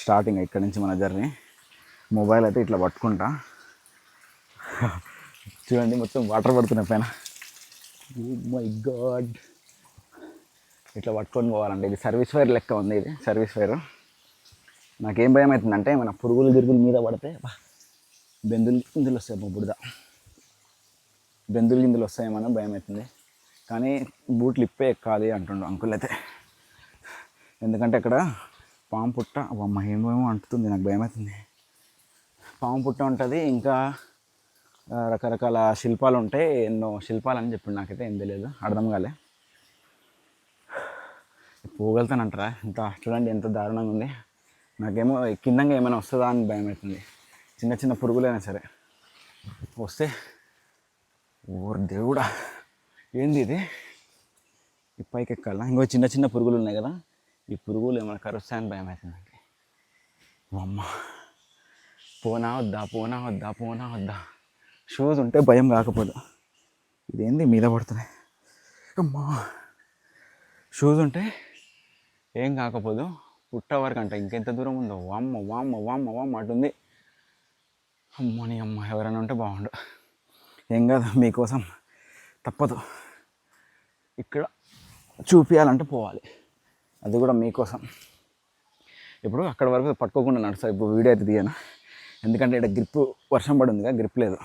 Starting ఇక్కడ నుంచి మన జర్నీ. మొబైల్ అయితే ఇట్లా పట్టుకుంటా, చూడండి మొత్తం వాటర్ పడుతున్నాయి పైన. ఓ మై గాడ్, ఇట్లా పట్టుకొని పోవాలండి. ఇది సర్వీస్ వైర్ లెక్క ఉంది, ఇది సర్వీస్ వైర్. నాకేం భయం అవుతుందంటే మన పురుగులు గిరుగుల మీద పడితే బెందులు గిందులు వస్తాయి, బుడద బెందులు గిందులు వస్తాయేమో భయం అవుతుంది. కానీ బూట్లు ఇప్పే ఎక్కాలి అంటుండు అంకుల్ అయితే. ఎందుకంటే అక్కడ పాము పుట్ట, అమ్మ ఏమేమో అంటుతుంది, నాకు భయం అవుతుంది. పాము పుట్ట ఉంటుంది, ఇంకా రకరకాల శిల్పాలు ఉంటాయి. ఎన్నో శిల్పాలు అని చెప్పిండు, నాకైతే ఏం తెలియదు, అర్థం కాలే. పోగలుగుతానంటారా? ఇంత చూడండి ఎంత దారుణంగా ఉంది. నాకేమో కిందంగా ఏమైనా వస్తుందా అని భయం అవుతుంది. చిన్న చిన్న పురుగులైనా సరే వస్తే, ఓ దేవుడా ఏంది ఇది, ఈ పైకి ఎక్కాలా? ఇంకో చిన్న చిన్న పురుగులు ఉన్నాయి కదా, ఈ పురుగులు ఏమైనా కరుస్తాయని భయం అవుతుందండి. అమ్మ పోనా వద్దా, పోనా వద్దా, పోనా వద్దా. షూస్ ఉంటే భయం కాకపోదు, ఇదేంది మీద పడుతున్నాయి. అమ్మా షూస్ ఉంటే ఏం కాకపోదు, పుట్ట వరకు అంట ఇంకెంత దూరం ఉందో. వామ్మ వామ్మ వామ్మ వామ్మ అటుంది. అమ్మని అమ్మ, ఎవరైనా ఉంటే బాగుండు. ఏం కాదు, మీకోసం తప్పదు, ఇక్కడ చూపించాలంటే పోవాలి, అది కూడా మీకోసం. ఇప్పుడు అక్కడ వరకు పట్టుకోకుండా నడుస్తా. ఇప్పుడు వీడియో అయితే తీయను, ఎందుకంటే ఇక్కడ గ్రిప్ వర్షం పడిందిగా, గ్రిప్ లేదు.